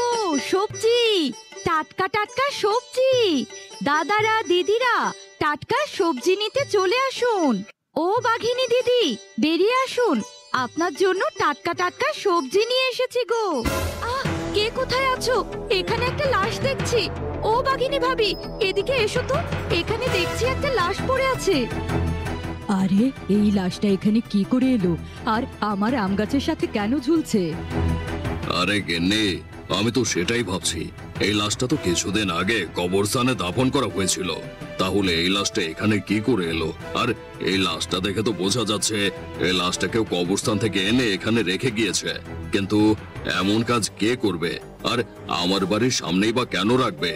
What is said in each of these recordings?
গো সবজি, টাটকা টাটকা সবজি। দাদারা দিদিরা টাটকা সবজি নিতে চলে আসুন। ও বাঘিনী দিদি বেরিয়ে আসুন, আপনার জন্য টাটকা টাটকা সবজি নিয়ে এসেছি গো। আহ, কে কোথায় আছো? এখানে একটা লাশ দেখছি। ও বাঘিনী ভাবি এদিকে এসো তো, এখানে দেখছি একটা লাশ পড়ে আছে। আরে এই লাশটা এখানে কি করে এলো, আর আমার আম গাছের সাথে কেন ঝুলছে? আরে গেন্নি, আমি তো সেটাই ভাবছি। এই লাশটা তো কিছুদিন আগে কবরস্থানে দাফন করা হয়েছিল, তাহলে এই লাশটা এখানে কি করে এলো? আর এই লাশটা দেখে তো বোঝা যাচ্ছে এই লাশটা কেউ কবরস্থান থেকে এনে এখানে রেখে গিয়েছে। কিন্তু এমন কাজ কে করবে, আর আমার বাড়ির সামনেই বা কেন রাখবে?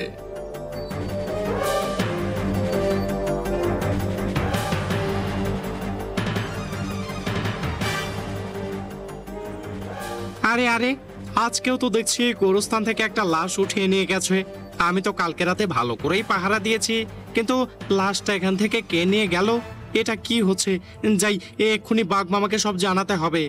আরে আরে, আজকেও তো দেখছি গোরস্থান থেকে একটা লাশ উঠিয়ে নিয়ে গেছে। আমি তো কালকে রাতে ভালো করেই পাহারা দিয়েছি, কিন্তু লাশটা এখান থেকে কে নিয়ে গেল? এটা কি হচ্ছে? যাই, এক্ষুনি বাঘ মামাকে সব জানাতে হবে।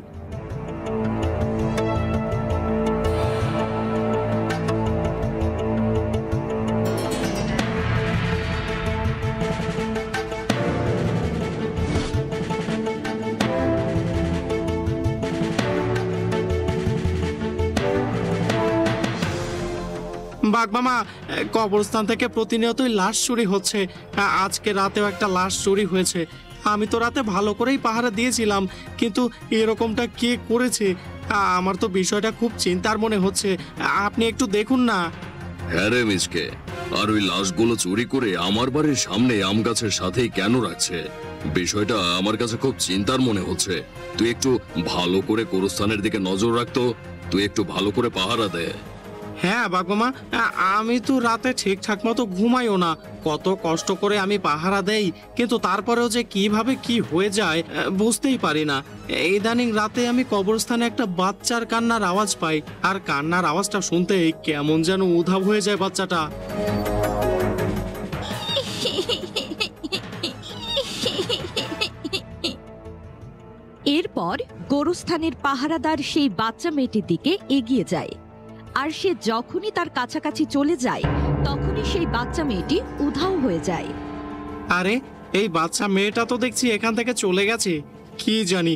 বাঘ মামা, কবরস্থান থেকে প্রতিনিয়তই লাশ চুরি হচ্ছে। আজকে রাতেও একটা লাশ চুরি হয়েছে। আমি তো রাতে ভালো করেই পাহারা দিয়েছিলাম, কিন্তু এরকমটা কে করেছে? আমার তো বিষয়টা খুব চিন্তার মনে হচ্ছে। আপনি একটু দেখুন না। হ্যাঁ রে মিচকে, আর ওই লাশগুলো চুরি করে আমার বাড়ির সামনে আম গাছের সাথেই কেন রাখছে? বিষয়টা আমার কাছে খুব চিন্তার মনে হচ্ছে। তুই একটু ভালো করে গোরস্থানের দিকে নজর রাখতো, তুই একটু ভালো করে পাহারা দে। হ্যাঁ বাঘ মামা, আমি তো রাতে ঠিকঠাক মতো ঘুমাইও না। কত কষ্ট করে আমি পাহারা দেই, কিন্তু তারপরেও যে কিভাবে কি হয়ে যায় বুঝতেই পারি না। ইদানিং রাতে আমি কবরস্থানে একটা বাচ্চার কান্নার আওয়াজ পাই, আর কান্নার আওয়াজটা শুনতেই কেমন যেন উধাও হয়ে যায় বাচ্চাটা। এরপর গোরস্থানের পাহারাদার সেই বাচ্চা মেয়েটির দিকে এগিয়ে যায়, আর সে যখনই তার কাছাকাছি চলে যায় তখনই সেই বাচ্চা মেয়েটি উধাও হয়ে যায়। আরে, এই বাচ্চা মেয়েটা তো দেখছি এখান থেকে চলে গেছে। কি জানি,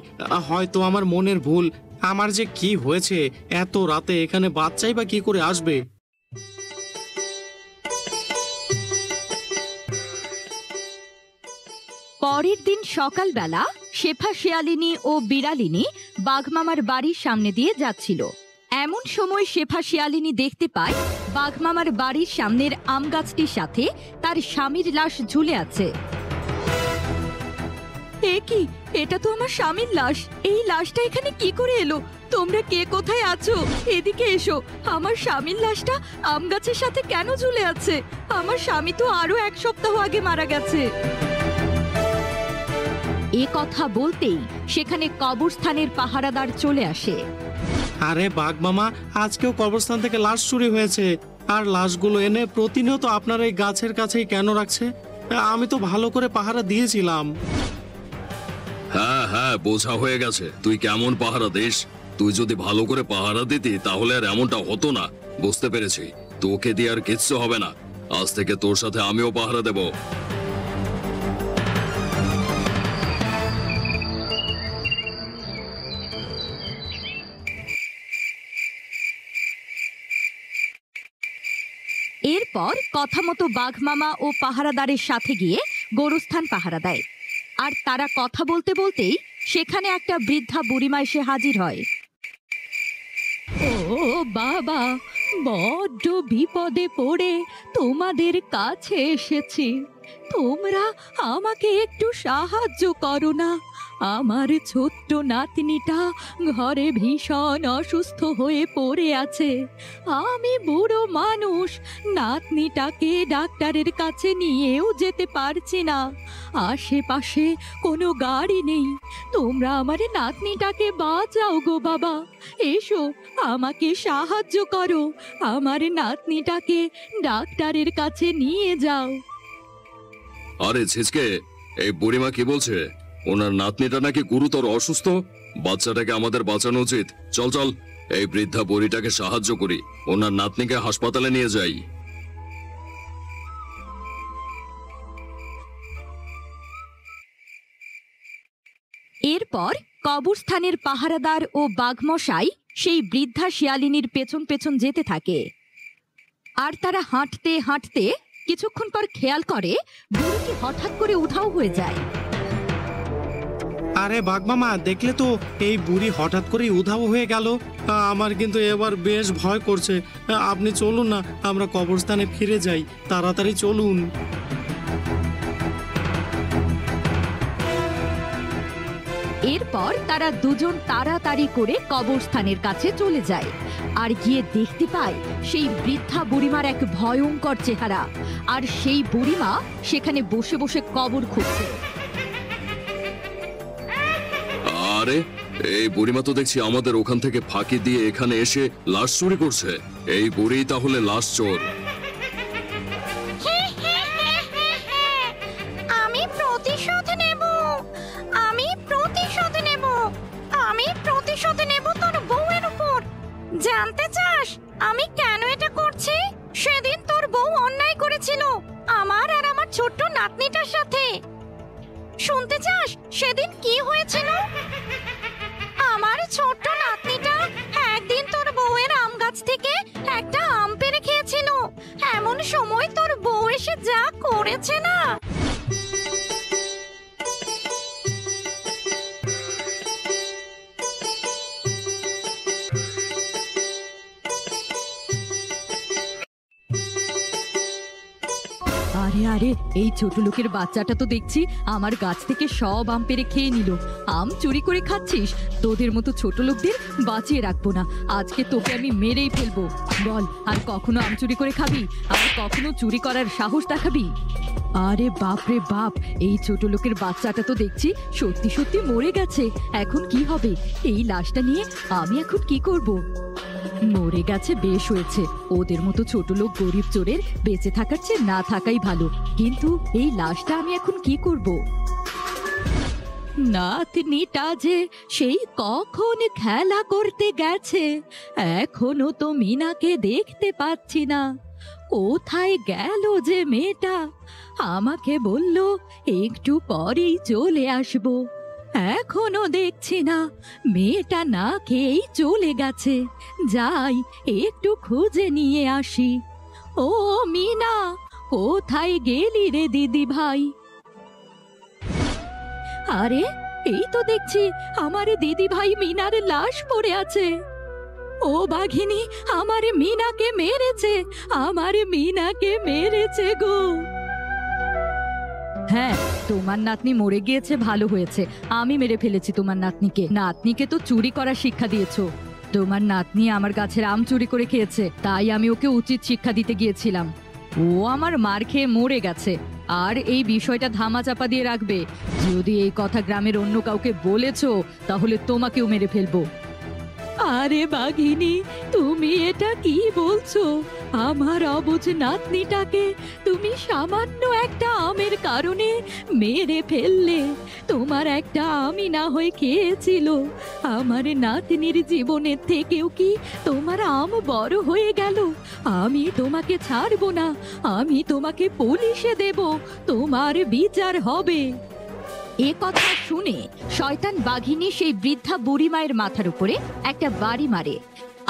হয়তো আমার মনের ভুল। আমার যে কি হয়েছে, এত রাতে এখানে বাচ্চাই বা কি করে আসবে? পরের দিন সকালবেলা শেফা শিয়ালিনী ও বিড়ালিনী বাঘমামার বাড়ির সামনে দিয়ে যাচ্ছিল। এমন সময় শেফা শিয়ালিনী দেখতে পায় বাঘমামার বাড়ির সামনের আম গাছটির সাথে তার স্বামীর লাশ ঝুলে আছে। এ কি, এটা তো আমার স্বামীর লাশ। এই লাশটা এখানে কি করে এলো? তোমরা কে কোথায় আছো? এদিকে এসো। আমার স্বামীর লাশটা আম গাছের সাথে কেন ঝুলে আছে? আমার স্বামী তো আরো 1 সপ্তাহ আগে মারা গেছে। এ কথা বলতেই সেখানে কবরস্থানের পাহারাদার চলে আসে। আরে বাঘ মামা, আজকেও কবরস্থান থেকে লাশ চুরি হয়েছে, আর লাশগুলো এনে প্রতিনিয়ত আপনার এই গাছের কাছেই কেন রাখছে? আমি তো ভালো করে পাহারা দিয়েছিলাম। হ্যাঁ হ্যাঁ, বোঝা হয়ে গেছে তুই কেমন পাহারা দিস। তুই যদি ভালো করে পাহারা দিতি তাহলে আর এমনটা হতো না। বুঝতে পেরেছি, তোকে দিয়ে আর কিচ্ছু হবে না। আজ থেকে তোর সাথে আমিও পাহারা দেব। এরপর কথা মতো বাঘমামা ও পাহারাদারের সাথে গিয়ে গোরস্থান পাহারা দেয়, আর তারা কথা বলতে বলতেই সেখানে একটা বৃদ্ধা বুড়িমা এসে হাজির হয়। ও বাবা, বড্ড বিপদে পড়ে তোমাদের কাছে এসেছি। তোমরা আমাকে একটু সাহায্য করো না। আমার ছোট্ট নাতনিটা ঘরে ভীষণ অসুস্থ হয়ে পড়ে আছে। আমি বুড়ো মানুষ, নাতনিটাকে ডাক্তারের কাছে নিয়েও যেতে পারছি না। আশেপাশে কোনো গাড়ি নেই। তোমরা আমার নাতনিটাকে বাঁচাও গো বাবা। এসো, আমাকে সাহায্য করো। আমার নাতনিটাকে ডাক্তারের কাছে নিয়ে যাও। আরে ছিচকে, এই বুড়িমা কি বলছে? ওনার নাতনিটা নাকি গুরুতর অসুস্থ। বাচ্চাটাকে আমাদের বাঁচানো উচিত। চল চল, এই বৃদ্ধা বুড়িটাকে সাহায্য করি, ওনার নাতনিকে হাসপাতালে নিয়ে যাই। এরপর কবরস্থানের পাহারাদার ও বাঘমশাই সেই বৃদ্ধা শিয়ালিনীর পেছন পেছন যেতে থাকে। আর তারা হাঁটতে হাঁটতে কিছুক্ষণ পর খেয়াল করে বুড়িটি হঠাৎ করে উধাও হয়ে যায়। আরে বাঘমামা, দেখলে তো এই বুড়ি হঠাৎ করে উধাও হয়ে গেল। আমার কিন্তু এবার বেশ ভয় করছে। আপনি চলুন না, আমরা কবরস্থানে ফিরে যাই, তাড়াতাড়ি চলুন। এরপর তারা দুজন তাড়াতাড়ি করে কবরস্থানের কাছে চলে যায় আর গিয়ে দেখতে পায় সেই বৃদ্ধা বুড়িমার এক ভয়ঙ্কর চেহারা, আর সেই বুড়িমা সেখানে বসে বসে কবর খুঁজছে। আরে এই বুড়িমা তো দেখছি আমাদের ওখান থেকে ফাঁকি দিয়ে এখানে এসে লাশ চুরি করছে। এই বুড়ি তাহলে লাশ চোর। আমি প্রতিশোধ নেব, আমি প্রতিশোধ নেব, আমি প্রতিশোধ নেব তোর বউয়ের উপর। জানতে চাস আমি কেন এটা করছি? সেদিন তোর বউ অন্যায় করেছিল আমার আর আমার ছোট্ট নাতনিটার সাথে। শুনতে চাস সেদিন কি হয়েছিল? আমার ছোট্ট নাতনিটা একদিন তোর বউয়ের আম গাছ থেকে একটা আম পেড়ে খেয়েছিল। এমন সময় তোর বউ এসে যা করেছে না। আরে আরে, এই ছোট লোকের বাচ্চাটা তো দেখছি আমার গাছ থেকে সব আম পেড়ে খেয়ে নিল। আম চুরি করে খাচ্ছিস? তোদের মতো ছোট লোকদের বাঁচিয়ে রাখবো না, আজকে তোকে আমি মেরেই ফেলবো। বল, আর কখনো আম চুরি করে খাবি? আর কখনো চুরি করার সাহস দেখাবি? আরে বাপ রে বাপ, এই ছোট লোকের বাচ্চাটা তো দেখছি সত্যি সত্যি মরে গেছে। এখন কি হবে? এই লাশটা নিয়ে আমি এখন কি করব? মরে গেছে, বেশ হয়েছে। ওদের মতো ছোট লোক গরিব চোরের বেঁচে থাকার চেয়ে না থাকাই ভালো। কিন্তু এই লাশটা আমি এখন কি করব? নাতনিটা যে সেই কখন খেলা করতে গেছে, এখনো তো মিনাকে দেখতে পাচ্ছি না। কোথায় গেল যে মেয়েটা? আমাকে বলল একটু পরেই চলে আসবো, এখনো দেখছি না। মেয়েটা না খেয়েই চলে গেছে। যাই একটু খুঁজে নিয়ে আসি। ও মিনা, কোথায় গেলি রে দিদি ভাই? আরে এই তো দেখছি আমার দিদি ভাই মিনার লাশ পড়ে আছে। ও বাঘিনী, আমার মিনাকে মেরেছে, আমার মিনাকে মেরেছে গো। হ্যাঁ, তোমার নাতনি মরে গিয়েছে, ভালো হয়েছে। আমি মেরে ফেলেছি তোমার নাতনিকে। নাতনিকে তো চুরি করার শিক্ষা দিয়েছো। তোমার নাতনি আমার গাছের আম চুরি করে খেয়েছে, তাই আমি ওকে উচিত শিক্ষা দিতে গিয়েছিলাম। ও আমার মার খেয়ে মরে গেছে। আর এই বিষয়টা ধামাচাপা দিয়ে রাখবে। যদি এই কথা গ্রামের অন্য কাউকে বলেছো তাহলে তোমাকেও মেরে ফেলবো। আরে বাঘিনী, তুমি এটা কি বলছো? আমার অবুঝ নাতনিটাকে তুমি সামান্য একটা আমের কারণে মেরে ফেললে। তোমার একটা আমি না হয়ে খেয়েছিল। আমার নাতনির জীবনের থেকেও কি তোমার আম বড় হয়ে গেল? আমি তোমাকে ছাড়বো না, আমি তোমাকে পুলিশে দেব, তোমার বিচার হবে। এ কথা শুনে শয়তান বাঘিনী সেই বৃদ্ধা বুড়িমায়ের মাথার উপরে একটা বাড়ি মারে,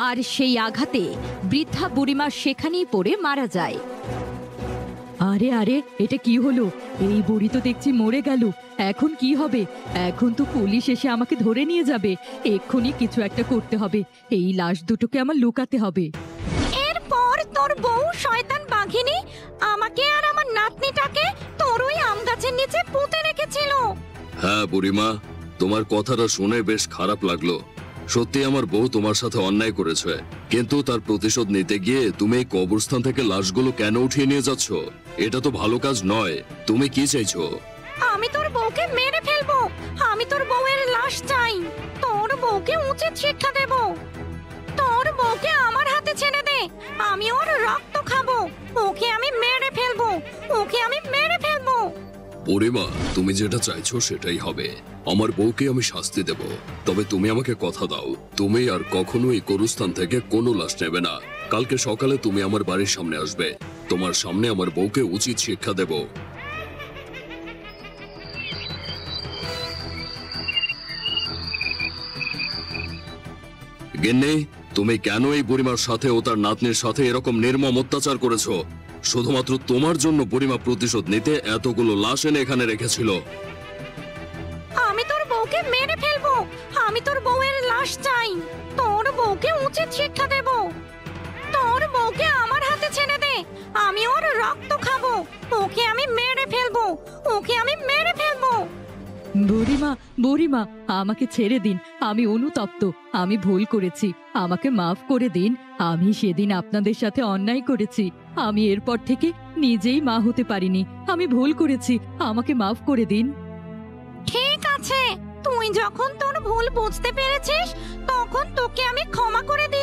আর সেই আঘাতে বৃদ্ধা বুড়িমা সেখানেই পড়ে মারা যায়। আরে আরে, এটা কি হলো? এই বুড়ি তো দেখছি মরে গেল। এখন কি হবে? এখন তো পুলিশ এসে আমাকে ধরে নিয়ে যাবে। এক্ষুনি কিছু একটা করতে হবে। এই লাশ দুটোকে আমার লুকাতে হবে। এরপর তোর বউ শয়তান বাঘিনী আমাকে আর আমার নাতনিটাকে তোর ওই আম গাছের নিচে পুঁতে রেখেছিল। হ্যাঁ বুড়িমা, তোমার কথাটা শুনে বেশ খারাপ লাগলো। সত্যি আমার বউ তোমার সাথে অন্যায় করেছে, কিন্তু তার প্রতিশোধ নিতে গিয়ে তুমি এই কবরস্থান থেকে লাশগুলো কেন উঠিয়ে নিয়ে যাচ্ছ? এটা তো ভালো কাজ নয়। তুমি কি চাইছো? আমি তোর বউকে মেরে ফেলবো। আমি তোর বউয়ের লাশ চাই। তোর বউকে উচিত শিক্ষা দেব। তোর বউকে আমার হাতে ছেড়ে দে, আমি ওর রক্ত খাবো। ওকে আমি মেরে ফেলবো, ওকে আমি মেরে ফেলবো। বুড়িমা, তুমি যেটা চাইছো সেটাই হবে। আমার বউকে আমি শাস্তি দেব, তবে তুমি আমাকে কথা দাও, তুমি আর কখনো এই গরুস্থান থেকে কোনো লাশ নেবে না। কালকে সকালে তুমি আমার বাড়ির সামনে আসবে, তোমার সামনে আমার বউকে উচিত শিক্ষা দেব। গিন্নি, তুমি কেন এই বুড়িমার সাথে ও তার নাতনির সাথে এরকম নির্মম অত্যাচার করেছো? শুধুমাত্র তোমার জন্য বুড়িমা প্রতিশোধ নিতে এতগুলো লাশ এনে এখানে রেখেছিল। আমি তোর বউকে মেরে ফেলবো। আমি তোর বউয়ের লাশ চাই। তোর বউকে উচিত শিক্ষা দেব। তোর বউকে আমার হাতে ছেড়ে দে। আমি ওর রক্ত খাবো। ওকে আমি মেরে ফেলবো। ওকে আমি মেরে ফেলবো। বুড়িমা, বুড়িমা, আমাকে ছেড়ে দিন। আমি অনুতপ্ত, আমি ভুল করেছি, আমাকে মাফ করে দিন। আমি সেদিন আপনাদের সাথে অন্যায় করেছি। আমি এরপর থেকে নিজেই মা হতে পারিনি। আমি ভুল করেছি, আমাকে মাফ করে দিন। ঠিক আছে, তুই যখন তোর ভুল বুঝতে পেরেছিস তখন তোকে আমি ক্ষমা করে দিই।